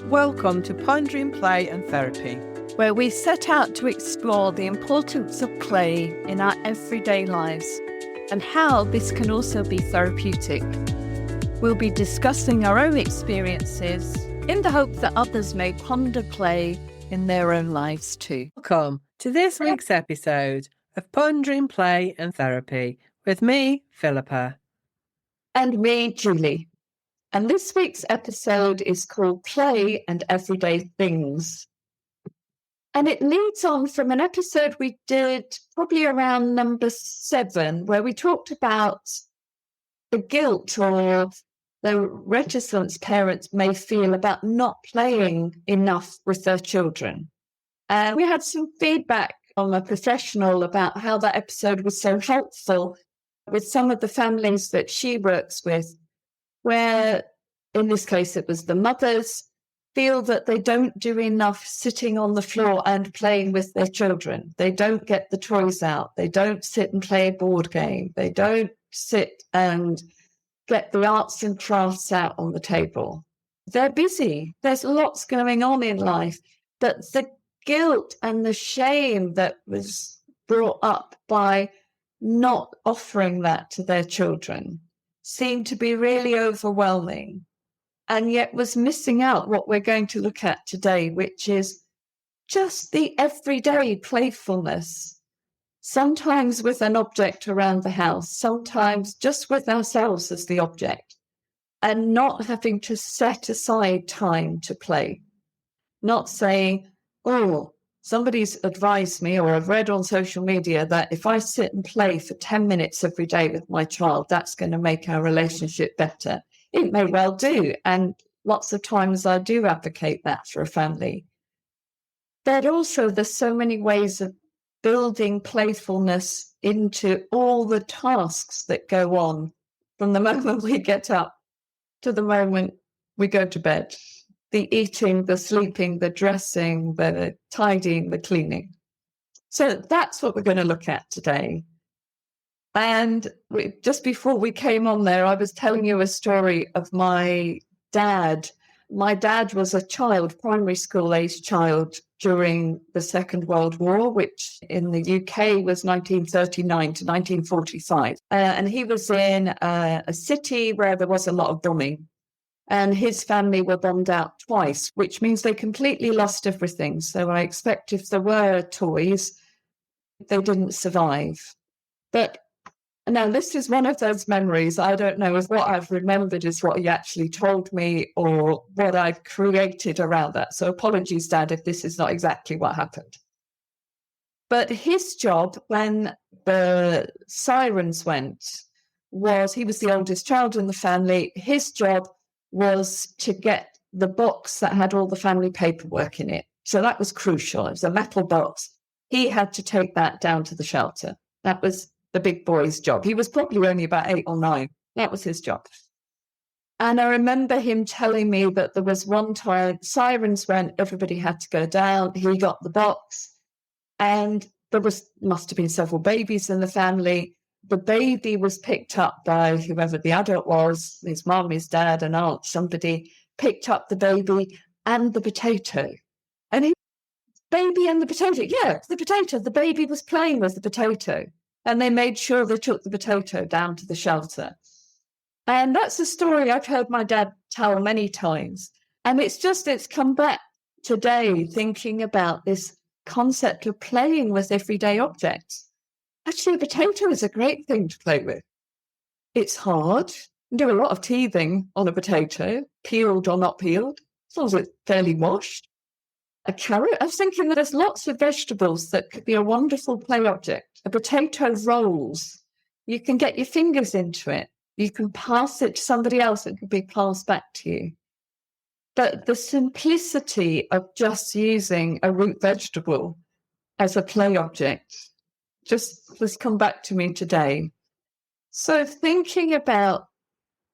Welcome to Pondering Play and Therapy, where we set out to explore the importance of play in our everyday lives and how this can also be therapeutic. We'll be discussing our own experiences in the hope that others may ponder play in their own lives too. Welcome to this week's episode of Pondering Play and Therapy with me, Philippa. And me, Julie. And this week's episode is called Play and Everyday Things. And it leads on from an episode we did probably around number 7, where we talked about the guilt or the reticence parents may feel about not playing enough with their children. And we had some feedback from a professional about how that episode was so helpful with some of the families that she works with, where in this case it was the mothers feel that they don't do enough sitting on the floor and playing with their children. They don't get the toys out. They don't sit and play a board game. They don't sit and get the arts and crafts out on the table. They're busy. There's lots going on in life. But the guilt and the shame that was brought up by not offering that to their children seemed to be really overwhelming, and yet was missing out what we're going to look at today, which is just the everyday playfulness, sometimes with an object around the house, sometimes just with ourselves as the object, and not having to set aside time to play. Not saying, oh, somebody's advised me or I've read on social media that if I sit and play for 10 minutes every day with my child, that's going to make our relationship better. It may well do. And lots of times I do advocate that for a family. But also there's so many ways of building playfulness into all the tasks that go on from the moment we get up to the moment we go to bed. The eating, the sleeping, the dressing, the tidying, the cleaning. So that's what we're going to look at today. And just before we came on there, I was telling you a story of my dad. My dad was a child, primary school age child during the Second World War, which in the UK was 1939 to 1945. And he was in a city where there was a lot of bombing. And his family were bombed out twice, which means they completely lost everything. So I expect if there were toys, they didn't survive. But now this is one of those memories. I don't know if what I've remembered is what he actually told me or what I've created around that. So apologies, Dad, if this is not exactly what happened. But his job when the sirens went was, he was the oldest child in the family. His job was to get the box that had all the family paperwork in it. So that was crucial. It was a metal box. He had to take that down to the shelter. That was the big boy's job. He was probably only about 8 or 9. That was his job. And I remember him telling me that there was one time sirens went, everybody had to go down. He got the box and there must have been several babies in the family. The baby was picked up by whoever the adult was, his mum, his dad, an aunt, somebody picked up the baby and the potato. And he, baby and the potato, yeah, the potato. The baby was playing with the potato. And they made sure they took the potato down to the shelter. And that's a story I've heard my dad tell many times. And it's come back today thinking about this concept of playing with everyday objects. Actually, a potato is a great thing to play with. It's hard. You can do a lot of teething on a potato, peeled or not peeled, as long as it's fairly washed. A carrot, I was thinking that there's lots of vegetables that could be a wonderful play object. A potato rolls. You can get your fingers into it. You can pass it to somebody else. It could be passed back to you. But the simplicity of just using a root vegetable as a play object just has come back to me today. So thinking about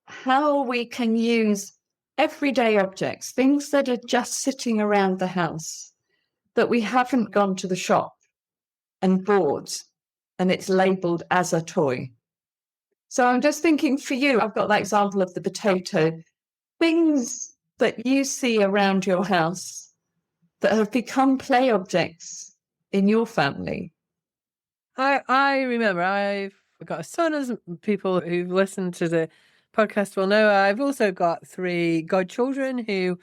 how we can use everyday objects, things that are just sitting around the house, that we haven't gone to the shop and bought, and it's labelled as a toy. So I'm just thinking for you, I've got that example of the potato. Things that you see around your house that have become play objects in your family? I remember I've got a son, as people who've listened to the podcast will know. I've also got 3 godchildren who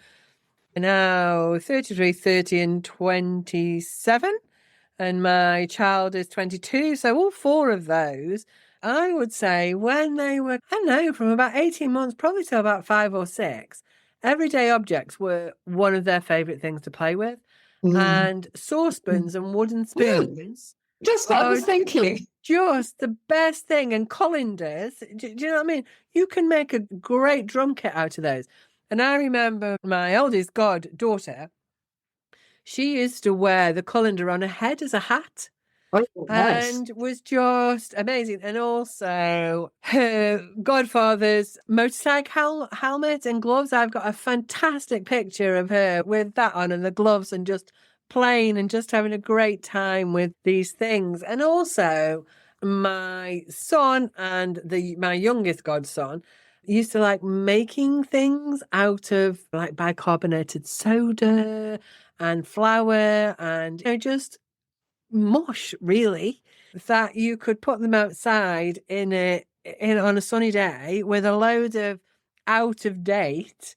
are now 33, 30, and 27. And my child is 22. So all 4 of those, I would say when they were, I don't know, from about 18 months, probably till about 5 or 6, everyday objects were one of their favourite things to play with. And saucepans and wooden spoons Just what I was thinking. just the best thing. And colanders, do you know what I mean? You can make a great drum kit out of those. And I remember my oldest goddaughter, she used to wear the colander on her head as a hat. Oh, nice. And was just amazing. And also her godfather's motorcycle helmet and gloves. I've got a fantastic picture of her with that on and the gloves and just playing and just having a great time with these things. And also my son and my youngest godson used to like making things out of like bicarbonated soda and flour and just mush, really, that you could put them outside on a sunny day with a load of out of date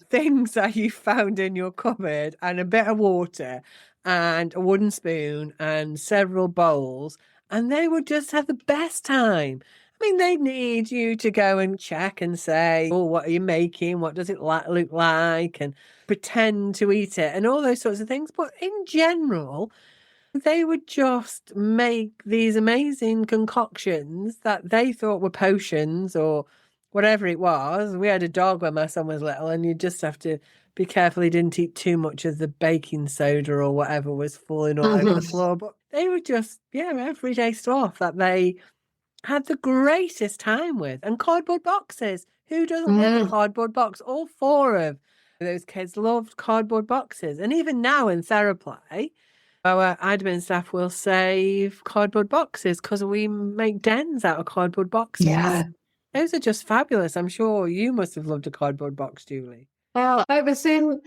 things that you found in your cupboard and a bit of water and a wooden spoon and several bowls, and they would just have the best time. I mean, they need you to go and check and say, oh, what are you making? What does it look like? And pretend to eat it and all those sorts of things. But in general, they would just make these amazing concoctions that they thought were potions or whatever it was. We had a dog when my son was little, and you just have to be careful he didn't eat too much of the baking soda or whatever was falling all over the floor. But they were just, everyday stuff that they had the greatest time with. And cardboard boxes. Who doesn't love a cardboard box? All 4 of those kids loved cardboard boxes. And even now in Theraplay, our admin staff will save cardboard boxes because we make dens out of cardboard boxes. Yeah. Those are just fabulous. I'm sure you must have loved a cardboard box, Julie. Well, I was in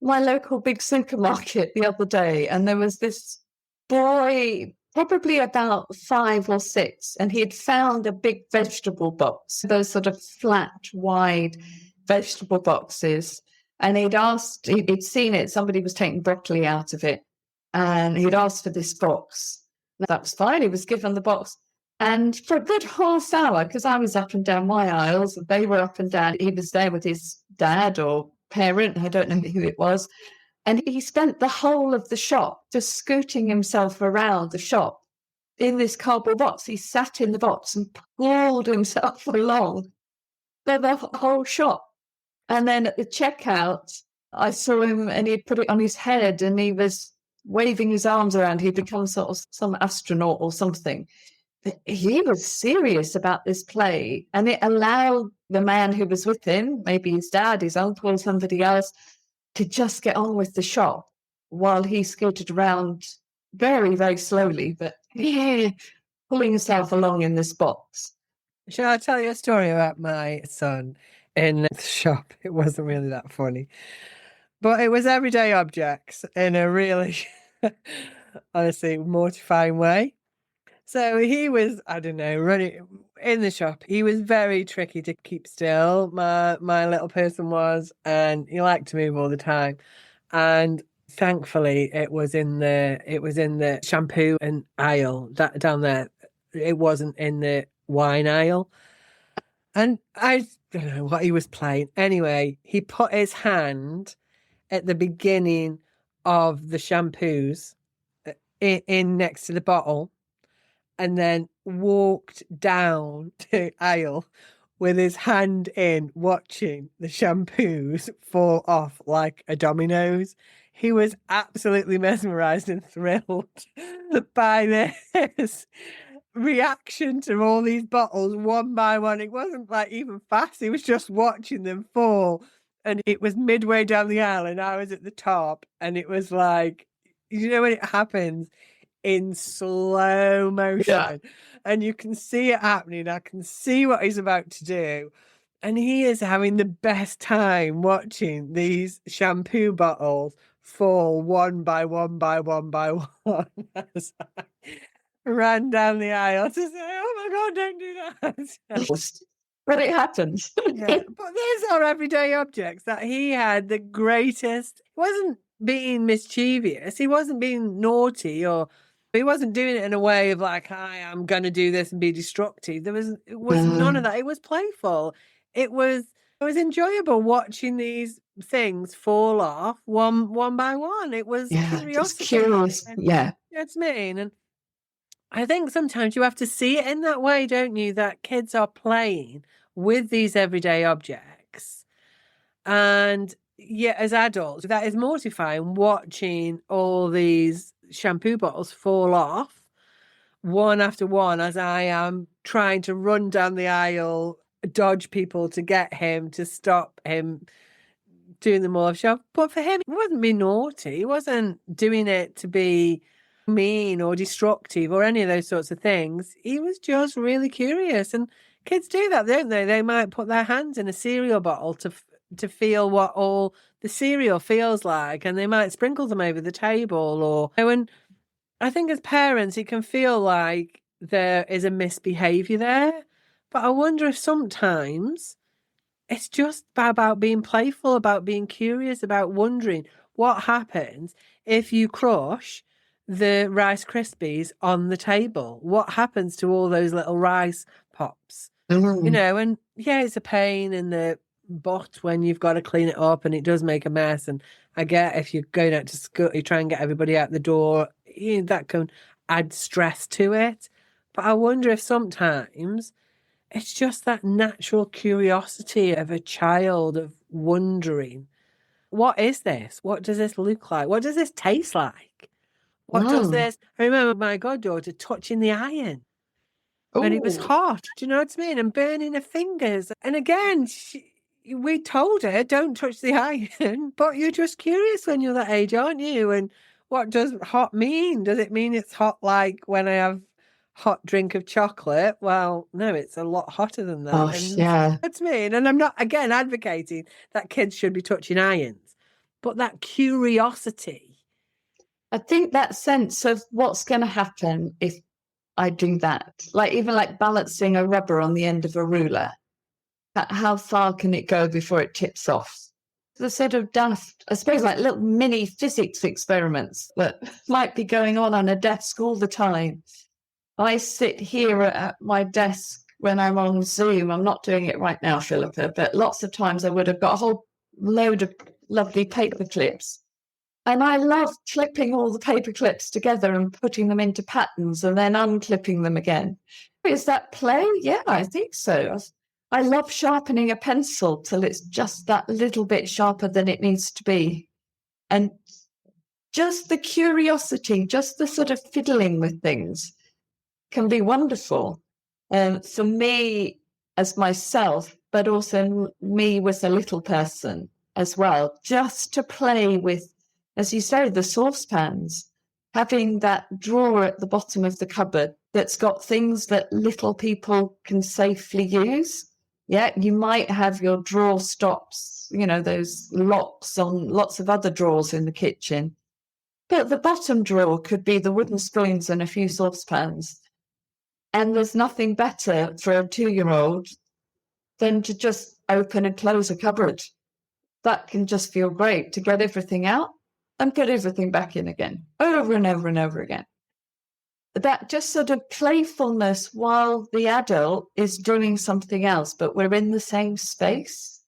my local big supermarket the other day, and there was this boy, probably about 5 or 6, and he had found a big vegetable box, those sort of flat, wide vegetable boxes. And he'd seen it, somebody was taking broccoli out of it, and he'd asked for this box. That was fine. He was given the box. And for a good half hour, because I was up and down my aisles, they were up and down. He was there with his dad or parent, I don't know who it was. And he spent the whole of the shop just scooting himself around the shop in this cardboard box. He sat in the box and pulled himself along the whole shop. And then at the checkout, I saw him and he'd put it on his head and he was waving his arms around. He'd become sort of some astronaut or something. But he was serious about this play, and it allowed the man who was with him, maybe his dad, his uncle, somebody else, to just get on with the shop while he scooted around very, very slowly, but pulling himself along in this box. Shall I tell you a story about my son in the shop? It wasn't really that funny, but it was everyday objects in a really, honestly, mortifying way. So he was, I don't know, running in the shop. He was very tricky to keep still. My little person was, and he liked to move all the time. And thankfully, it was in the shampoo and aisle that down there. It wasn't in the wine aisle. And I don't know what he was playing. Anyway, he put his hand at the beginning of the shampoos in next to the bottle, and then walked down the aisle with his hand in, watching the shampoos fall off like a dominoes. He was absolutely mesmerized and thrilled by this reaction to all these bottles one by one. It wasn't like even fast, he was just watching them fall. And it was midway down the aisle and I was at the top, and it was like, when it happens in slow motion, and you can see it happening. I can see what he's about to do, And he is having the best time watching these shampoo bottles fall one by one by one by one as I ran down the aisle to say, oh my God, don't do that. But it happens. Yeah, but these are everyday objects that he had the greatest. He wasn't being mischievous. He wasn't being naughty, or he wasn't doing it in a way of like, I am going to do this and be destructive. It was none of that. It was playful. It was enjoyable watching these things fall off one by one. It was Just curiosity. curious. Yeah. That's mean. And I think sometimes you have to see it in that way, don't you? That kids are playing with these everyday objects. And yeah, as adults, that is mortifying watching all these shampoo bottles fall off one after one as I am trying to run down the aisle, dodge people to get him to stop him doing them all off. But for him, he wasn't being naughty. He wasn't doing it to be mean or destructive or any of those sorts of things. He was just really curious. And kids do that, don't they? They might put their hands in a cereal bottle to feel what all the cereal feels like, and they might sprinkle them over the table. Or and I think as parents, it can feel like there is a misbehavior there. But I wonder if sometimes it's just about being playful, about being curious, about wondering what happens if you crush the Rice Krispies on the table. What happens to all those little rice pops? You know, and yeah, it's a pain in the butt when you've got to clean it up and it does make a mess. And I get if you're going out to school, you try and get everybody out the door, that can add stress to it. But I wonder if sometimes it's just that natural curiosity of a child of wondering, what is this? What does this look like? What does this taste like? What does this? I remember my goddaughter touching the iron when it was hot. Do you know what I mean? And burning her fingers. And again, we told her, don't touch the iron, but you're just curious when you're that age, aren't you? And what does hot mean? Does it mean it's hot like when I have hot drink of chocolate? Well, no, it's a lot hotter than that. Gosh, yeah. That's me. And I'm not, again, advocating that kids should be touching irons, but that curiosity. I think that sense of what's going to happen if I do that, like even like balancing a rubber on the end of a ruler, how far can it go before it tips off? The sort of daft, I suppose, like little mini physics experiments that might be going on a desk all the time. I sit here at my desk when I'm on Zoom. I'm not doing it right now, Philippa, but lots of times I would have got a whole load of lovely paper clips. And I love clipping all the paper clips together and putting them into patterns and then unclipping them again. Is that play? Yeah, I think so. I love sharpening a pencil till it's just that little bit sharper than it needs to be. And just the curiosity, just the sort of fiddling with things can be wonderful. For me as myself, but also me with a little person as well, just to play with, as you say, the saucepans, having that drawer at the bottom of the cupboard that's got things that little people can safely use. Yeah, you might have your drawer stops, you know, those locks on lots of other drawers in the kitchen. But the bottom drawer could be the wooden spoons and a few saucepans. And there's nothing better for a 2-year-old than to just open and close a cupboard. That can just feel great to get everything out and get everything back in again, over and over and over again. That just sort of playfulness while the adult is doing something else, but we're in the same space.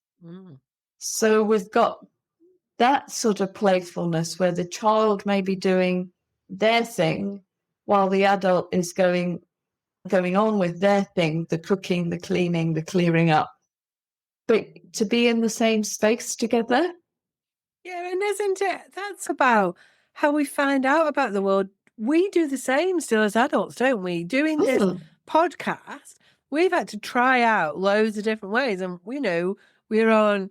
So we've got that sort of playfulness where the child may be doing their thing while the adult is going on with their thing, the cooking, the cleaning, the clearing up. But to be in the same space together. Yeah, and isn't it? That's about how we find out about the world. We do the same still as adults, don't we? Doing this podcast, we've had to try out loads of different ways. And we know we're on,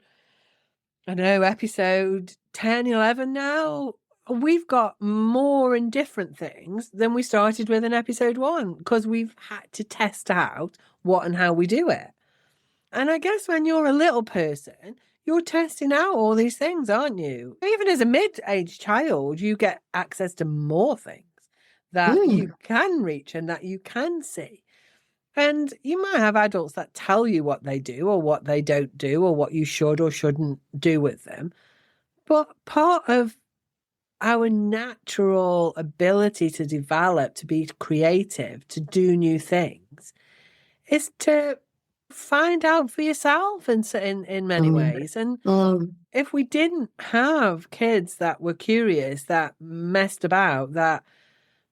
I know, episode 10, 11 now. We've got more and different things than we started with in episode 1 because we've had to test out what and how we do it. And I guess when you're a little person, you're testing out all these things, aren't you? Even as a mid-aged child, you get access to more things that you can reach and that you can see. And you might have adults that tell you what they do or what they don't do or what you should or shouldn't do with them. But part of our natural ability to develop, to be creative, to do new things, is to find out for yourself in many ways. And if we didn't have kids that were curious, that messed about, that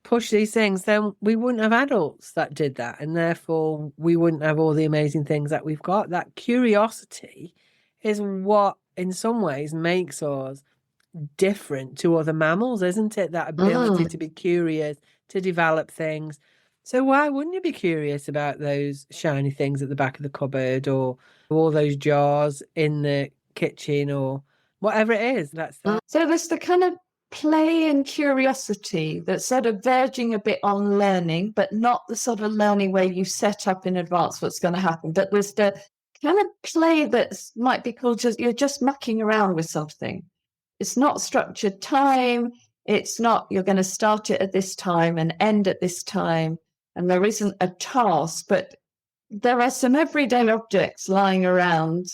pushed these things, then we wouldn't have adults that did that. And therefore, we wouldn't have all the amazing things that we've got. That curiosity is what, in some ways, makes us different to other mammals, isn't it? That ability to be curious, to develop things. So why wouldn't you be curious about those shiny things at the back of the cupboard or all those jars in the kitchen or whatever it is? That's that. So there's the kind of play and curiosity that's sort of verging a bit on learning, but not the sort of learning where you set up in advance what's going to happen. But there's the kind of play that might be called you're just mucking around with something. It's not structured time. It's not you're going to start it at this time and end at this time. And there isn't a task, but there are some everyday objects lying around.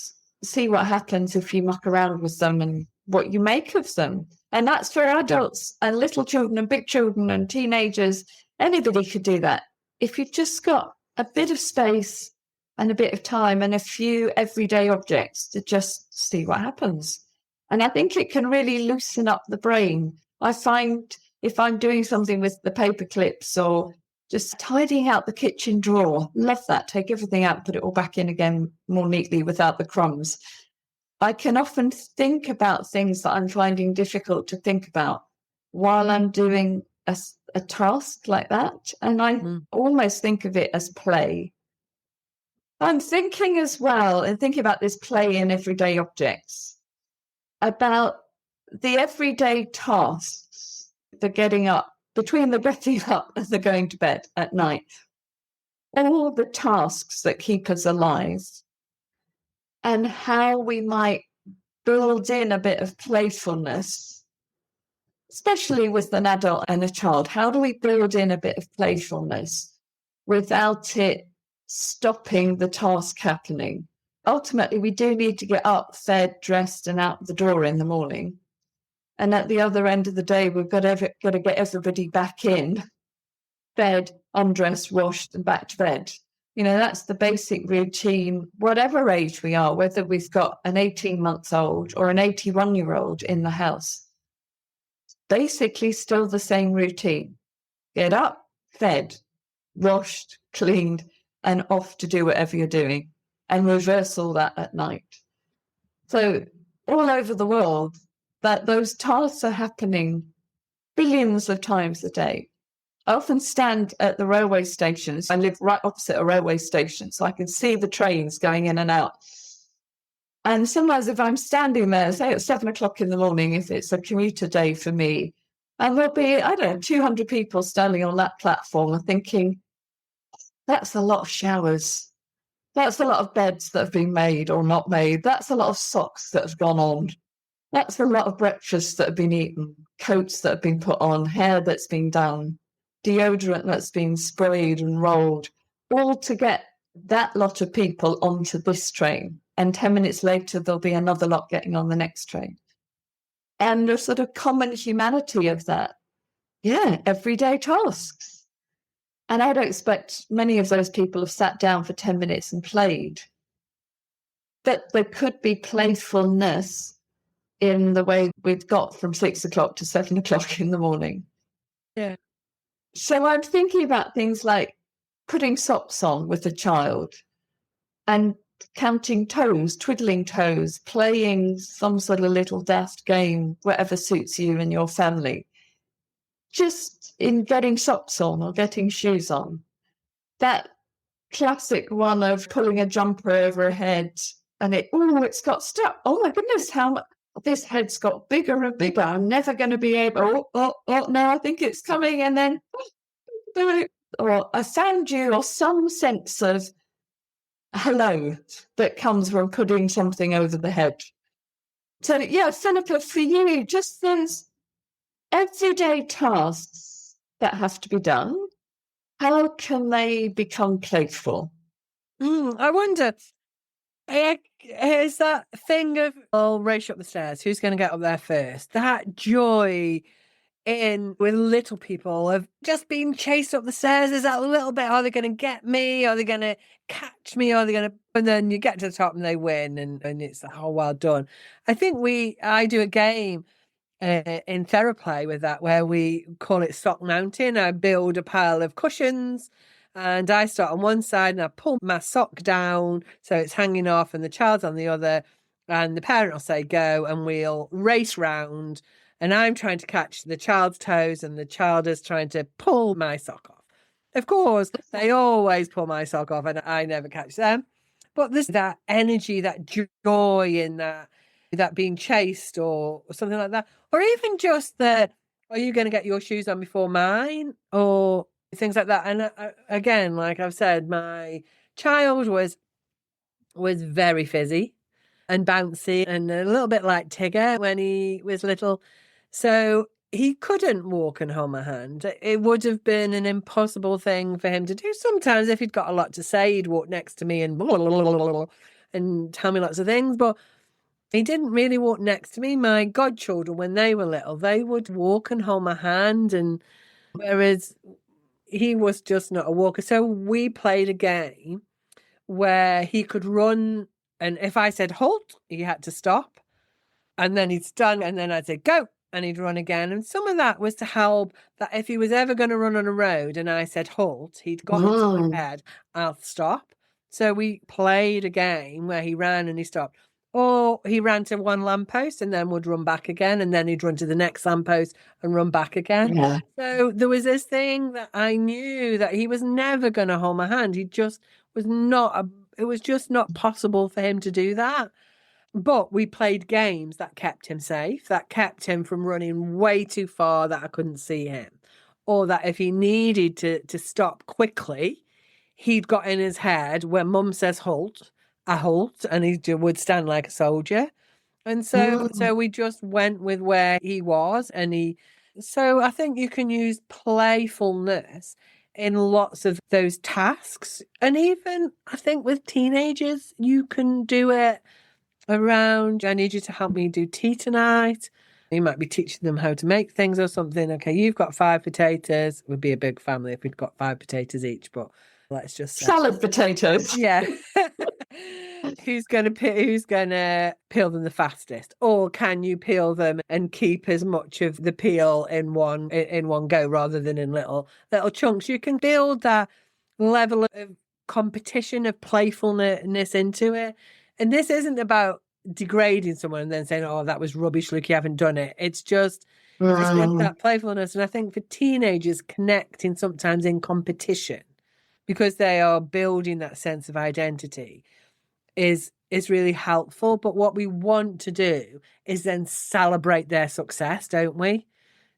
See what happens if you muck around with them and what you make of them. And that's for adults and little children and big children and teenagers. Anybody could do that. If you've just got a bit of space and a bit of time and a few everyday objects to just see what happens. And I think it can really loosen up the brain. I find if I'm doing something with the paper clips or just tidying out the kitchen drawer, love that. Take everything out, put it all back in again more neatly without the crumbs. I can often think about things that I'm finding difficult to think about while I'm doing a task like that. And I almost think of it as play. I'm thinking as well, and thinking about this play in everyday objects, about the everyday tasks, the getting up, between the getting up and the going to bed at night, all the tasks that keep us alive, and how we might build in a bit of playfulness, especially with an adult and a child. How do we build in a bit of playfulness without it stopping the task happening? Ultimately, we do need to get up, fed, dressed, and out the door in the morning. And at the other end of the day, we've got to get everybody back in, fed, undressed, washed, and back to bed. You know, that's the basic routine, whatever age we are, whether we've got an 18-month-old or an 81-year-old in the house. Basically still the same routine. Get up, fed, washed, cleaned, and off to do whatever you're doing. And reverse all that at night. So all over the world, that those tasks are happening billions of times a day. I often stand at the railway stations. I live right opposite a railway station, so I can see the trains going in and out. And sometimes if I'm standing there, say at 7 o'clock in the morning, if it's a commuter day for me, and there'll be, 200 people standing on that platform and thinking, that's a lot of showers. That's a lot of beds that have been made or not made. That's a lot of socks that have gone on. That's a lot of breakfasts that have been eaten, coats that have been put on, hair that's been done, deodorant that's been sprayed and rolled, all to get that lot of people onto this train. And 10 minutes later, there'll be another lot getting on the next train. And the sort of common humanity of that, everyday tasks. And I don't expect many of those people have sat down for 10 minutes and played. But there could be playfulness in the way we've got from 6 o'clock to 7 o'clock in the morning. Yeah. So I'm thinking about things like putting socks on with a child and counting toes, twiddling toes, playing some sort of little daft game, whatever suits you and your family. Just in getting socks on or getting shoes on. That classic one of pulling a jumper over a head and it's got stuck. Oh my goodness, how this head's got bigger and bigger. I'm never going to be able, no, I think it's coming. And then, or a sound due or some sense of hello that comes from putting something over the head. So, yeah, Philippa, for you, just those everyday tasks that have to be done, how can they become playful? I wonder, is that thing of, I'll race up the stairs, who's going to get up there first? That joy in with little people of just being chased up the stairs. Is that a little bit, are they going to get me? Are they going to catch me? Are they going to, and then you get to the top and they win, and it's like, oh, well done. I think I do a game in Theraplay with that, where we call it Sock Mountain. I build a pile of cushions and I start on one side and I pull my sock down so it's hanging off and the child's on the other. And the parent will say go, and we'll race round. And I'm trying to catch the child's toes and the child is trying to pull my sock off. Of course, they always pull my sock off and I never catch them. But there's that energy, that joy in that being chased or something like that. Or even just are you going to get your shoes on before mine? Or things like that. And again, like I've said, my child was very fizzy and bouncy and a little bit like Tigger when he was little. So he couldn't walk and hold my hand. It would have been an impossible thing for him to do. Sometimes if he'd got a lot to say, he'd walk next to me and blah, blah, blah, blah, blah, and tell me lots of things. But he didn't really walk next to me. My godchildren, when they were little, they would walk and hold my hand, and whereas he was just not a walker. So we played a game where he could run, and if I said halt, he had to stop, and then he'd stand, and then I'd say go, and he'd run again. And some of that was to help that if he was ever going to run on a road and I said halt, he'd got into my head, I'll stop. So we played a game where he ran and he stopped. Or he ran to one lamppost and then would run back again, and then he'd run to the next lamppost and run back again. Yeah. So there was this thing that I knew that he was never going to hold my hand. He just was not, it was just not possible for him to do that. But we played games that kept him safe, that kept him from running way too far that I couldn't see him. Or that if he needed to stop quickly, he'd got in his head when mum says halt, I halt, and he would stand like a soldier. And so we just went with where he was, so I think you can use playfulness in lots of those tasks. And even I think with teenagers, you can do it around, I need you to help me do tea tonight. You might be teaching them how to make things or something. Okay, you've got 5 potatoes. It would be a big family if we'd got 5 potatoes each, but let's just say salad potatoes. yeah. Who's gonna peel them the fastest, or can you peel them and keep as much of the peel in one go rather than in little chunks? You can build that level of competition, of playfulness into it. And this isn't about degrading someone and then saying, oh, that was rubbish, look, you haven't done it. It's just that playfulness. And I think for teenagers, connecting sometimes in competition because they are building that sense of identity is really helpful. But what we want to do is then celebrate their success, don't we?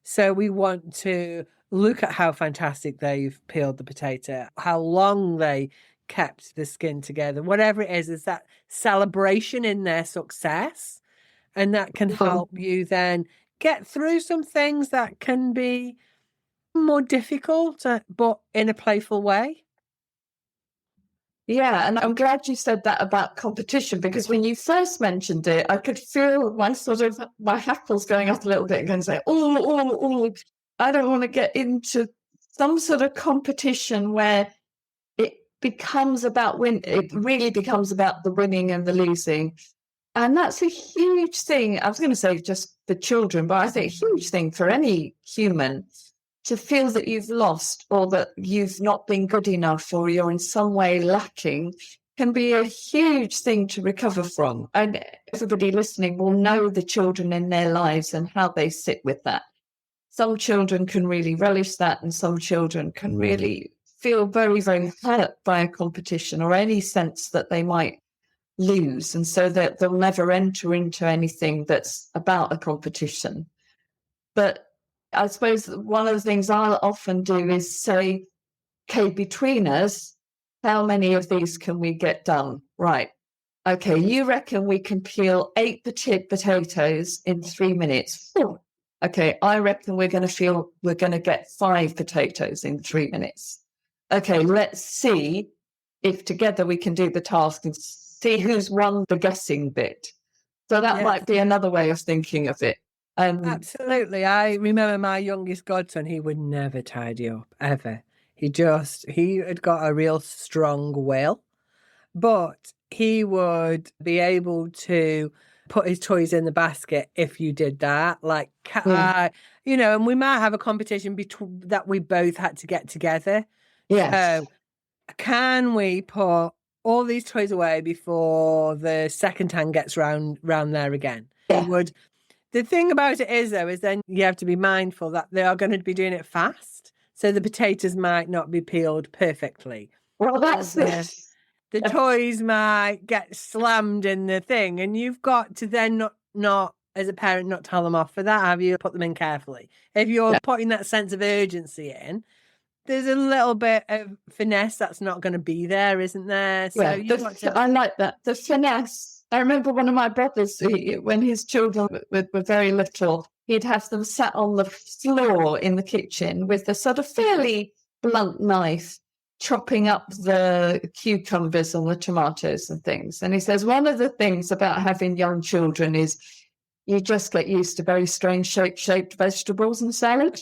So we want to look at how fantastic they've peeled the potato, how long they kept the skin together, whatever it is that celebration in their success. And that can help you then get through some things that can be more difficult, but in a playful way. Yeah, and I'm glad you said that about competition, because when you first mentioned it, I could feel my hackles going up a little bit and going to say, I don't want to get into some sort of competition where it becomes about it really becomes about the winning and the losing. And that's a huge thing. I was going to say just for children, but I think a huge thing for any human. To feel that you've lost or that you've not been good enough or you're in some way lacking can be a huge thing to recover from. And everybody listening will know the children in their lives and how they sit with that. Some children can really relish that, and some children can really feel very, very hurt by a competition or any sense that they might lose. And so that they'll never enter into anything that's about a competition. But I suppose one of the things I'll often do is say, okay, between us, how many of these can we get done? Right. Okay, you reckon we can peel 8 potatoes in 3 minutes? Okay, I reckon we're going to get 5 potatoes in 3 minutes. Okay, let's see if together we can do the task and see who's won the guessing bit. So that might be another way of thinking of it. Absolutely. I remember my youngest godson, he would never tidy up, ever. He had got a real strong will, but he would be able to put his toys in the basket if you did that. Like, and we might have a competition that we both had to get together. Yes. So, can we put all these toys away before the second hand gets round there again? Yeah. He would. The thing about it is, though, is then you have to be mindful that they are going to be doing it fast. So the potatoes might not be peeled perfectly. Well, that's it. The toys might get slammed in the thing, and you've got to then not as a parent, not tell them off for that. Have you put them in carefully? If you're putting that sense of urgency in, there's a little bit of finesse that's not going to be there, isn't there? So I like that. The finesse. I remember one of my brothers, when his children were very little, he'd have them sat on the floor in the kitchen with a sort of fairly blunt knife, chopping up the cucumbers and the tomatoes and things. And he says, one of the things about having young children is you just get used to very strange shaped vegetables and salad.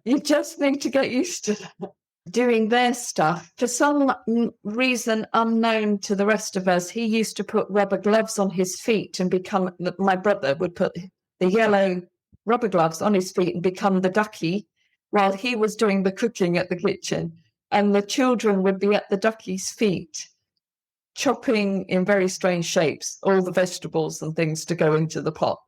You just need to get used to doing their stuff. For some reason unknown to the rest of us, he used to put rubber gloves on his feet and my brother would put the yellow rubber gloves on his feet and become the ducky while he was doing the cooking at the kitchen. And the children would be at the ducky's feet, chopping in very strange shapes all the vegetables and things to go into the pot.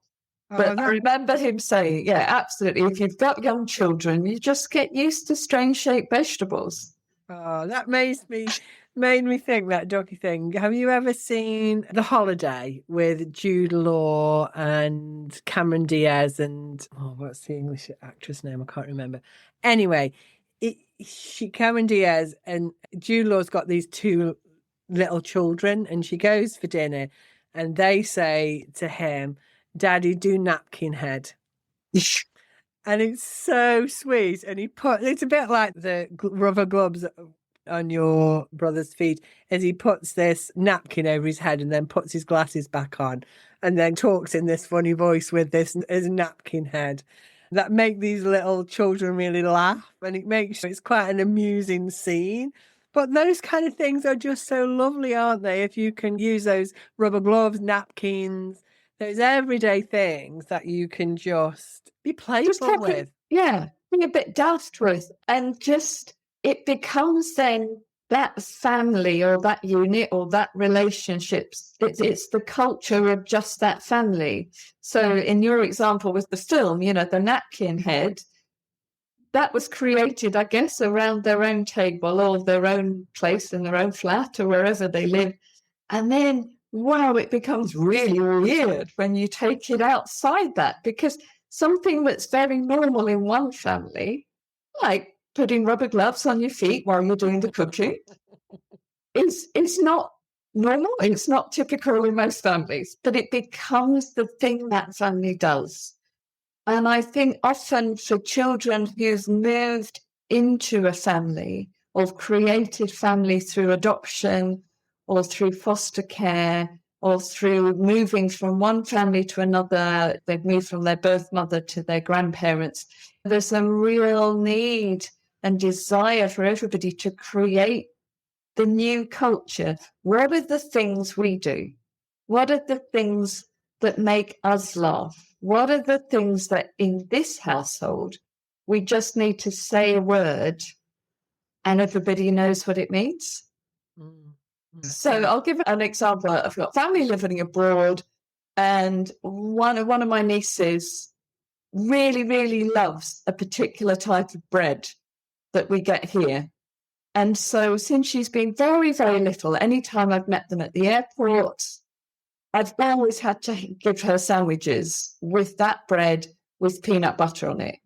But I remember him saying, yeah, absolutely. If you've got young children, you just get used to strange shaped vegetables. Oh, that made me think, that ducky thing. Have you ever seen The Holiday with Jude Law and Cameron Diaz and what's the English actress name? I can't remember. Anyway, Cameron Diaz and Jude Law's got these 2 little children, and she goes for dinner, and they say to him, "Daddy, do napkin head." And it's so sweet. And it's a bit like the rubber gloves on your brother's feet, as he puts this napkin over his head and then puts his glasses back on and then talks in this funny voice with his napkin head that make these little children really laugh. And it's quite an amusing scene. But those kind of things are just so lovely, aren't they? If you can use those rubber gloves, napkins, those everyday things that you can just be playful with. Yeah, be a bit daft with. And just, it becomes then that family or that unit or that relationship. It's the culture of just that family. So in your example with the film, the napkin head, that was created, I guess, around their own table or their own place in their own flat or wherever they live. And then, wow, it becomes really weird when you take it outside that, because something that's very normal in one family, like putting rubber gloves on your feet while you're doing the cooking, is not normal. It's not typical in most families, but it becomes the thing that family does. And I think often for children who've moved into a family or created family through adoption or through foster care or through moving from one family to another, they've moved from their birth mother to their grandparents, there's a real need and desire for everybody to create the new culture. What are the things we do? What are the things that make us laugh? What are the things that in this household we just need to say a word and everybody knows what it means? So I'll give an example. I've got family living abroad, and one of my nieces really, really loves a particular type of bread that we get here. And so since she's been very, very little, anytime I've met them at the airport, I've always had to give her sandwiches with that bread with peanut butter on it.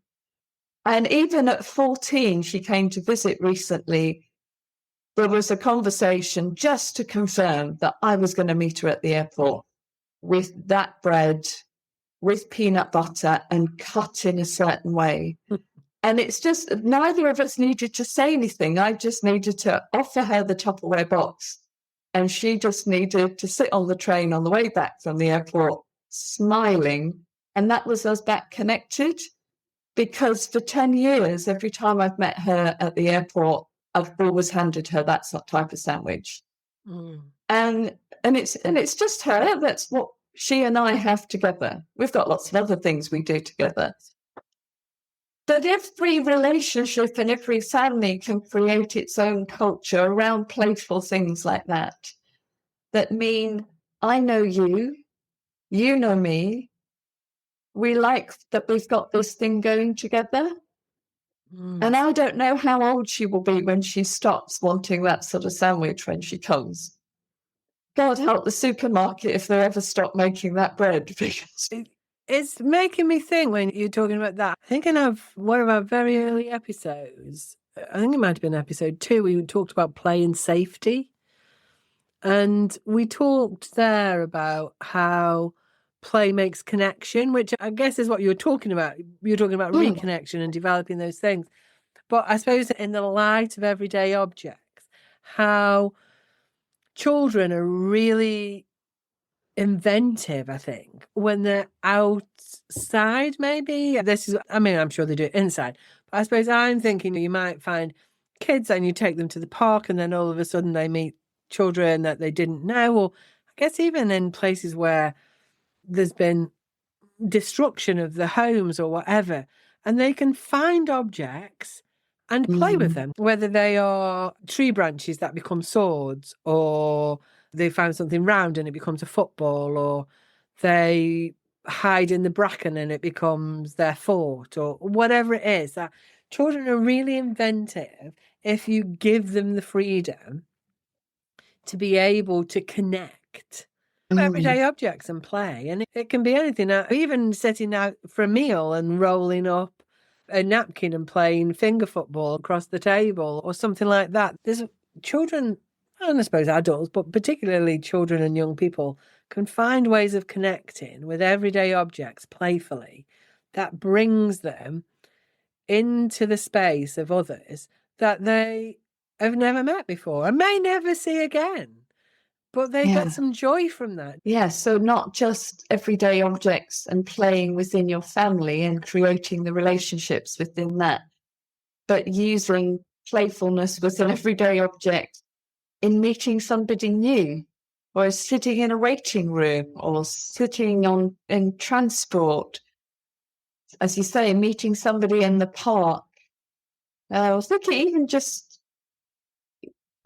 And even at 14, she came to visit recently. there was a conversation just to confirm that I was going to meet her at the airport with that bread, with peanut butter and cut in a certain way. And it's just, neither of us needed to say anything. I just needed to offer her the Tupperware box. And she just needed to sit on the train on the way back from the airport, smiling. And that was us back connected. Because for 10 years, every time I've met her at the airport, I've always handed her that type of sandwich. And it's just her. That's what she and I have together. We've got lots of other things we do together. But every relationship and every family can create its own culture around playful things like that, that mean I know you, you know me. We like that we've got this thing going together. And I don't know how old she will be when she stops wanting that sort of sandwich when she comes. God help the supermarket if they ever stop making that bread. Because it's making me think when you're talking about that. Thinking of one of our very early episodes. I think it might have been episode 2. We talked about play and safety. And we talked there about how play makes connection, which I guess is what you were talking about. You're talking about reconnection and developing those things. But I suppose in the light of everyday objects, how children are really inventive, I think, when they're outside, maybe. I'm sure they do it inside. But I suppose I'm thinking you might find kids and you take them to the park and then all of a sudden they meet children that they didn't know. Or I guess even in places where there's been destruction of the homes or whatever, and they can find objects and play with them, whether they are tree branches that become swords, or they found something round and it becomes a football, or they hide in the bracken and it becomes their fort, or whatever it is. That children are really inventive if you give them the freedom to be able to connect everyday objects and play. And it can be anything, even sitting out for a meal and rolling up a napkin and playing finger football across the table or something like that. There's children, and I suppose adults, but particularly children and young people, can find ways of connecting with everyday objects playfully that brings them into the space of others that they have never met before and may never see again. But they get some joy from that. Yeah, so not just everyday objects and playing within your family and creating the relationships within that, but using playfulness with an everyday object in meeting somebody new, or sitting in a waiting room, or sitting in transport. As you say, meeting somebody in the park. I was thinking even just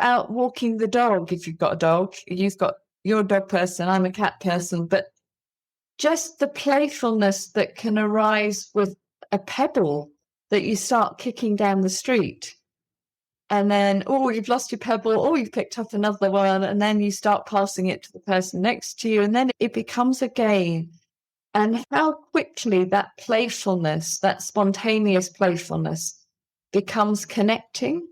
out walking the dog, if you've got a dog. You're a dog person, I'm a cat person, but just the playfulness that can arise with a pebble that you start kicking down the street. And then, you've lost your pebble, you've picked up another one, and then you start passing it to the person next to you, and then it becomes a game. And how quickly that playfulness, that spontaneous playfulness, becomes connecting.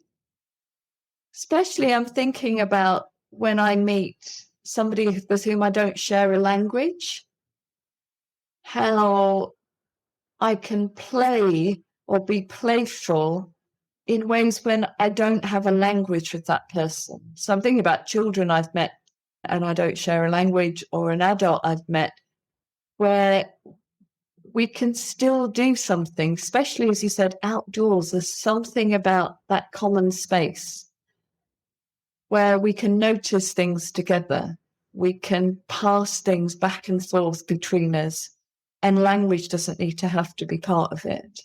Especially I'm thinking about when I meet somebody with whom I don't share a language, how I can play or be playful in ways when I don't have a language with that person. So I'm thinking about children I've met and I don't share a language, or an adult I've met where we can still do something, especially as you said, outdoors. There's something about that common space where we can notice things together. We can pass things back and forth between us, and language doesn't need to have to be part of it.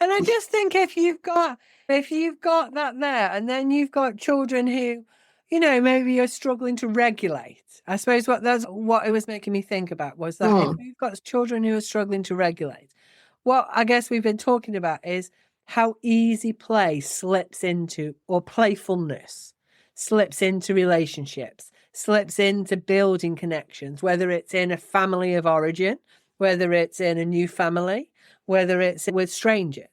And I just think if you've got that there, and then you've got children who, maybe you're struggling to regulate. I suppose that's what it was making me think about, was that if you've got children who are struggling to regulate, what I guess we've been talking about is how easy play slips into, or playfulness slips into relationships, slips into building connections, whether it's in a family of origin, whether it's in a new family, whether it's with strangers.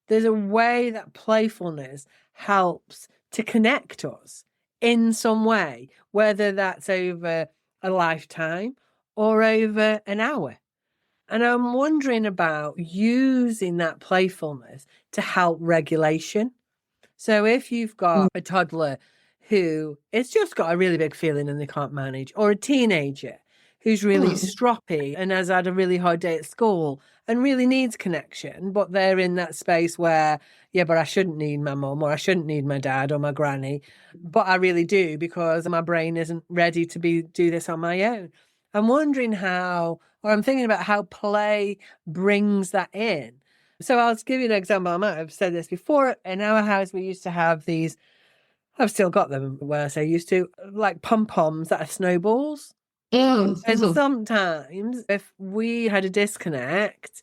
There's a way that playfulness helps to connect us in some way, whether that's over a lifetime or over an hour. And I'm wondering about using that playfulness to help regulation. So if you've got a toddler who it's just got a really big feeling and they can't manage, or a teenager who's really stroppy and has had a really hard day at school and really needs connection, but they're in that space where, yeah, but I shouldn't need my mum, or I shouldn't need my dad or my granny, but I really do because my brain isn't ready to do this on my own. I'm wondering how, or I'm thinking about how play brings that in. So I'll give you an example. I might have said this before. In our house, we used to have these, I've still got them where I say used to, like pom-poms that are snowballs. And sometimes if we had a disconnect,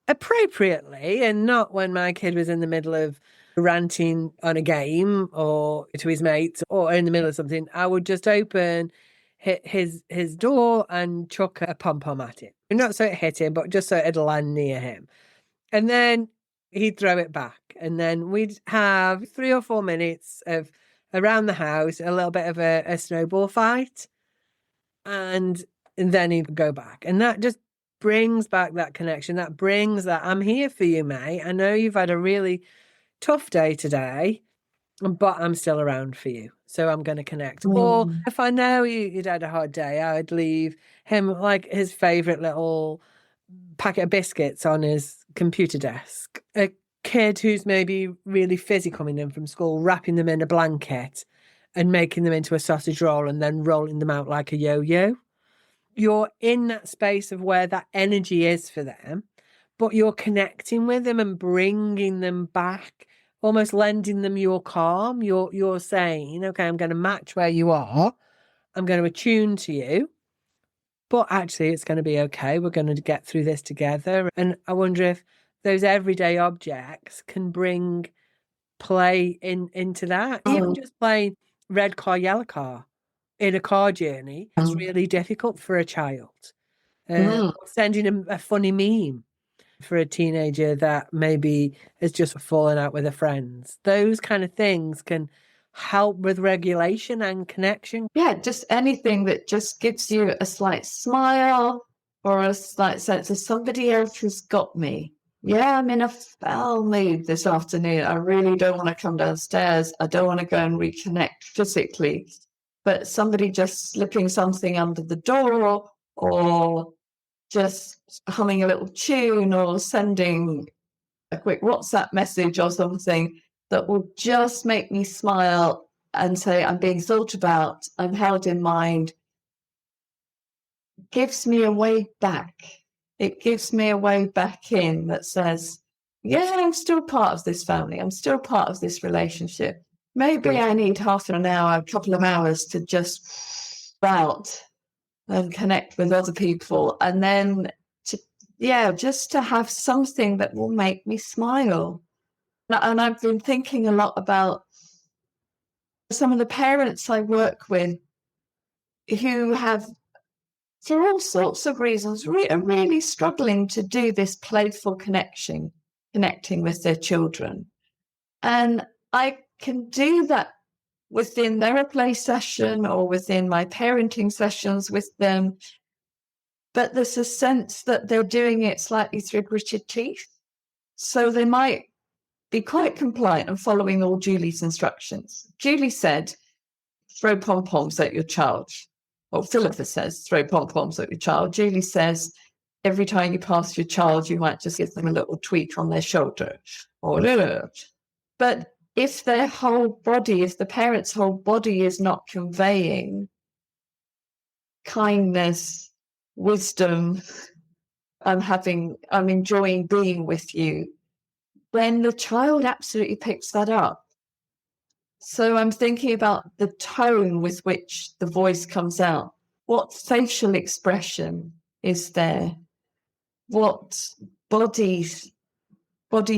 appropriately, and not when my kid was in the middle of ranting on a game or to his mates or in the middle of something, I would just open his door and chuck a pom-pom at him. Not so it hit him, but just so it'd land near him. And then he'd throw it back. And then we'd have 3 or 4 minutes of around the house, a little bit of a snowball fight. And then he'd go back. And that just brings back that connection. That brings that, I'm here for you, mate. I know you've had a really tough day today, but I'm still around for you. So I'm going to connect. Or if I know he'd had a hard day, I'd leave him like his favourite little packet of biscuits on his computer desk. A kid who's maybe really fizzy coming in from school, wrapping them in a blanket and making them into a sausage roll and then rolling them out like a yo-yo. You're in that space of where that energy is for them, but you're connecting with them and bringing them back, almost lending them your calm. You're saying, okay, I'm going to match where you are. I'm going to attune to you. But actually, it's going to be okay. We're going to get through this together. And I wonder if those everyday objects can bring play into that. Even just playing red car, yellow car in a car journey is really difficult for a child. Sending a funny meme for a teenager that maybe has just fallen out with her friends. Those kind of things can help with regulation and connection. Yeah, just anything that just gives you a slight smile or a slight sense of somebody else has got me. Yeah, I'm in a foul mood this afternoon. I really don't want to come downstairs. I don't want to go and reconnect physically. But somebody just slipping something under the door or just humming a little tune or sending a quick WhatsApp message or something that will just make me smile and say, I'm being thought about, I'm held in mind, gives me a way back. It gives me a way back in that says, yeah, I'm still part of this family. I'm still part of this relationship. Maybe I need half an hour, a couple of hours to just out and connect with other people. And then, just to have something that will make me smile. And I've been thinking a lot about some of the parents I work with who have, for all sorts of reasons, are really struggling to do this playful connecting with their children. And I can do that within their play session or within my parenting sessions with them. But there's a sense that they're doing it slightly through gritted teeth. So they might be quite compliant and following all Julie's instructions. Julie said, throw pom-poms at your child. Or Philippa says, throw pom-poms at your child. Julie says, every time you pass your child, you might just give them a little tweak on their shoulder. But if their whole body, if the parent's whole body is not conveying kindness, wisdom, I'm enjoying being with you, then the child absolutely picks that up. So I'm thinking about the tone with which the voice comes out. What facial expression is there? What body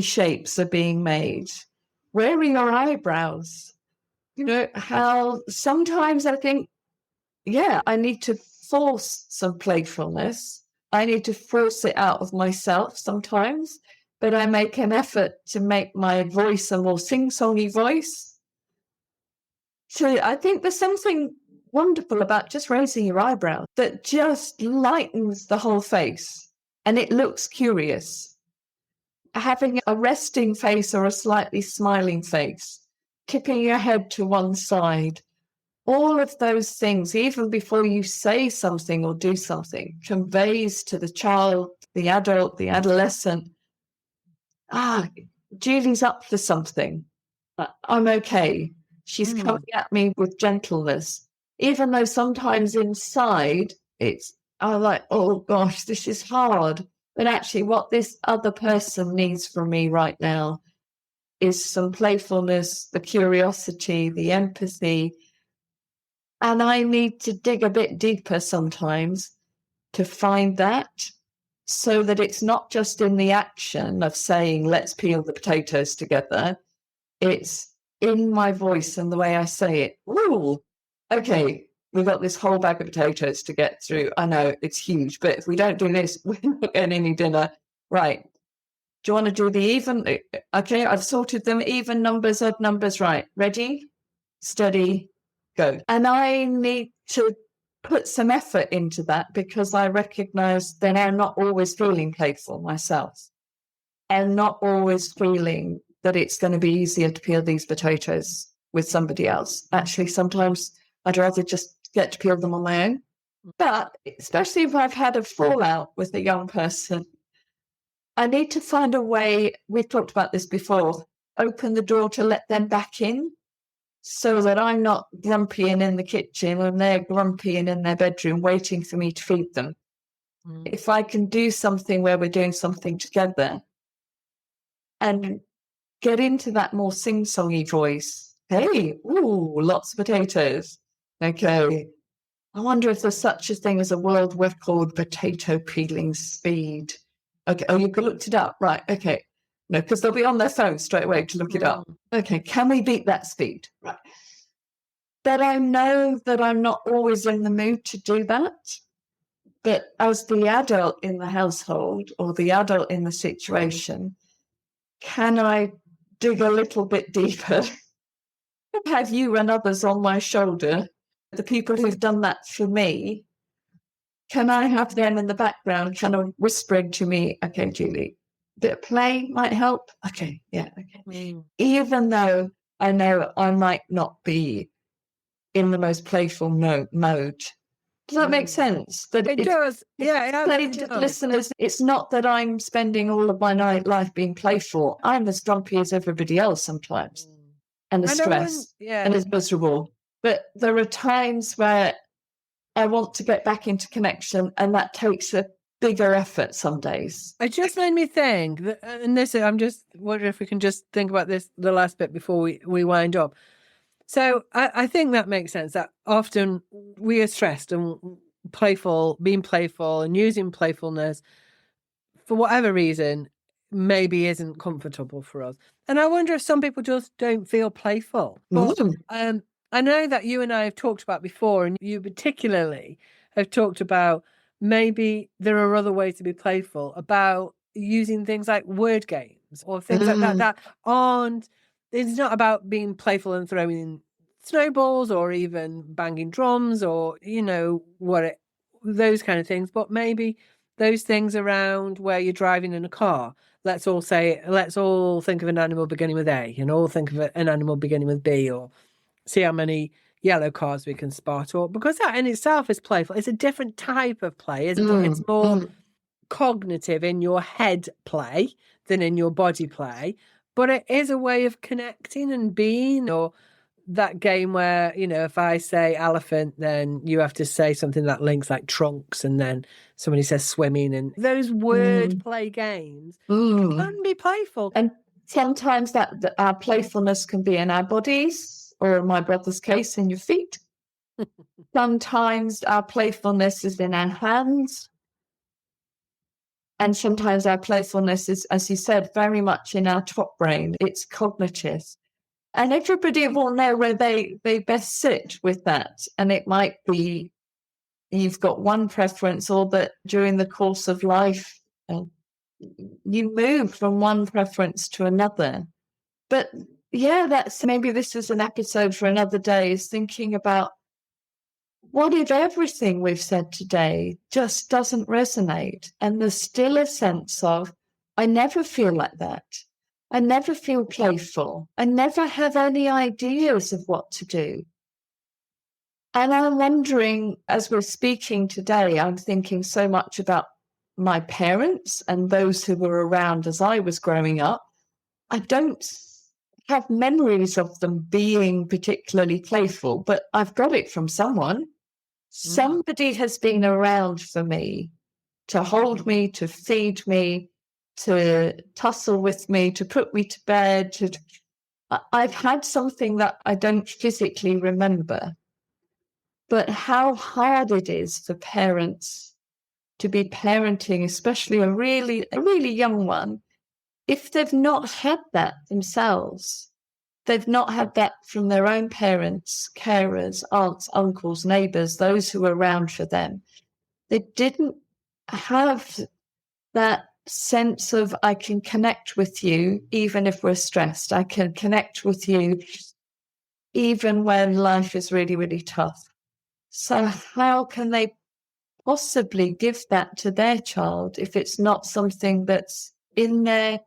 shapes are being made? Where are your eyebrows? How sometimes I think, I need to force some playfulness. I need to force it out of myself sometimes, but I make an effort to make my voice a more sing-songy voice. So I think there's something wonderful about just raising your eyebrow that just lightens the whole face and it looks curious. Having a resting face or a slightly smiling face, tipping your head to one side, all of those things, even before you say something or do something, conveys to the child, the adult, the adolescent, Julie's up for something. I'm okay. She's coming at me with gentleness. Even though sometimes inside I'm like, oh gosh, this is hard. But actually what this other person needs from me right now is some playfulness, the curiosity, the empathy. And I need to dig a bit deeper sometimes to find that, so that it's not just in the action of saying, let's peel the potatoes together. It's in my voice and the way I say it. Ooh, okay, we've got this whole bag of potatoes to get through. I know it's huge, but if we don't do this, we're not getting any dinner. Right. Do you want to do the even? Okay, I've sorted them. Even numbers, odd numbers. Right. Ready, steady, go. And I need to put some effort into that because I recognize that I'm not always feeling playful myself and not always feeling that it's going to be easier to peel these potatoes with somebody else. Actually, sometimes I'd rather just get to peel them on my own. But especially if I've had a fallout with a young person, I need to find a way, we've talked about this before, open the door to let them back in so that I'm not grumpy and in the kitchen and they're grumpy and in their bedroom waiting for me to feed them. If I can do something where we're doing something together and get into that more sing-songy voice. Hey, ooh, lots of potatoes. Okay. I wonder if there's such a thing as a world record potato peeling speed. Okay. Oh, you've looked it up. Right. Okay. No, because they'll be on their phone straight away to look it up. Okay. Can we beat that speed? Right. But I know that I'm not always in the mood to do that. But as the adult in the household or the adult in the situation, can I dig a little bit deeper? Have you and others on my shoulder, the people who've done that for me, can I have them in the background kind of whispering to me, okay, Julie, a bit of play might help? Okay, yeah, okay. Even though I know I might not be in the most playful mode. Does that make sense? That it does. Yeah, it to the listeners, it's not that I'm spending all of my life being playful. I'm as grumpy as everybody else sometimes. And as stressed and as miserable. But there are times where I want to get back into connection, and that takes a bigger effort some days. It just made me think, and this, I'm just wondering if we can just think about this, the last bit before we wind up. So I think that makes sense, that often we are stressed and being playful and using playfulness for whatever reason maybe isn't comfortable for us. And I wonder if some people just don't feel playful. But I know that you and I have talked about before, and you particularly have talked about maybe there are other ways to be playful, about using things like word games or things like that aren't, it's not about being playful and throwing snowballs or even banging drums or, those kind of things, but maybe those things around where you're driving in a car. Let's all think of an animal beginning with A and all think of an animal beginning with B, or see how many yellow cars we can spot, or because that in itself is playful. It's a different type of play, isn't it? It's more cognitive in your head play than in your body play, but it is a way of connecting and being. Or that game where, if I say elephant, then you have to say something that links like trunks, and then somebody says swimming, and those word play games can be playful. And sometimes that our playfulness can be in our bodies, or in my brother's case, in your feet. Sometimes our playfulness is in our hands. And sometimes our playfulness is, as you said, very much in our top brain. It's cognitive. And everybody will know where they best sit with that. And it might be you've got one preference, or that during the course of life, you move from one preference to another. But maybe this is an episode for another day, is thinking about what if everything we've said today just doesn't resonate and there's still a sense of, I never feel like that. I never feel playful. I never have any ideas of what to do. And I'm wondering, as we're speaking today, I'm thinking so much about my parents and those who were around as I was growing up. I don't have memories of them being particularly playful, but I've got it from someone. Somebody has been around for me to hold me, to feed me, to tussle with me, to put me to bed. I've had something that I don't physically remember. But how hard it is for parents to be parenting, especially a really young one, if they've not had that themselves. They've not had that from their own parents, carers, aunts, uncles, neighbours, those who were around for them. They didn't have that sense of, I can connect with you even if we're stressed. I can connect with you even when life is really, really tough. So how can they possibly give that to their child if it's not something that's in there,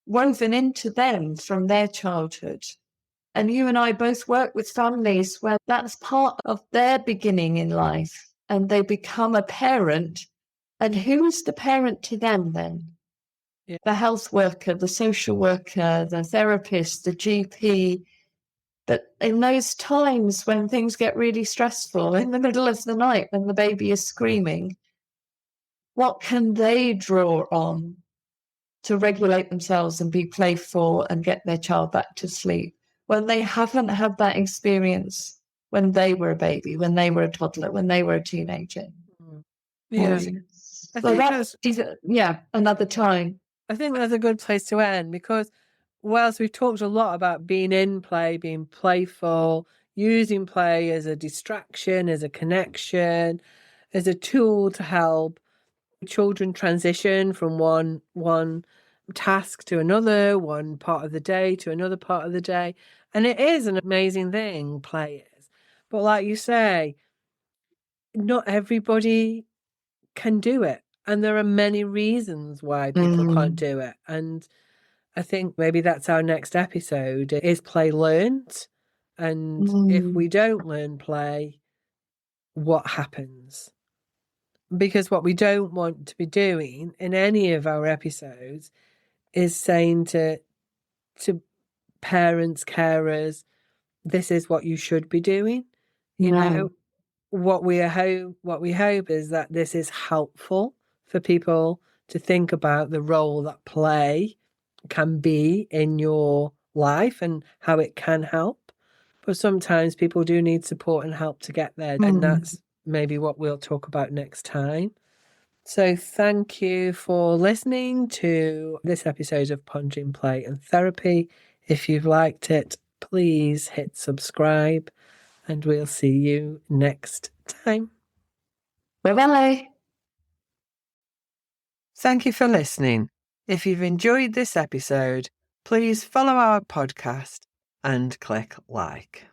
woven into them from their childhood? And you and I both work with families where that's part of their beginning in life and they become a parent. And who is the parent to them then? Yeah. The health worker, the social worker, the therapist, the GP. But in those times when things get really stressful, in the middle of the night when the baby is screaming, what can they draw on to regulate themselves and be playful and get their child back to sleep when they haven't had that experience when they were a baby, when they were a toddler, when they were a teenager? Yeah. So that's another time. I think that's a good place to end, because whilst we've talked a lot about being in play, being playful, using play as a distraction, as a connection, as a tool to help children transition from one task to another, one part of the day to another part of the day. And it is an amazing thing, play is. But like you say, not everybody can do it. And there are many reasons why people can't do it. And I think maybe that's our next episode, is play learnt. And if we don't learn play, what happens? Because what we don't want to be doing in any of our episodes is saying to parents, carers, this is what you should be doing. You know, what we hope is that this is helpful for people to think about the role that play can be in your life and how it can help. But sometimes people do need support and help to get there. And that's maybe what we'll talk about next time. So thank you for listening to this episode of Pondering Play and Therapy. If you've liked it, please hit subscribe, and we'll see you next time. Bye-bye. Thank you for listening. If you've enjoyed this episode, please follow our podcast and click like.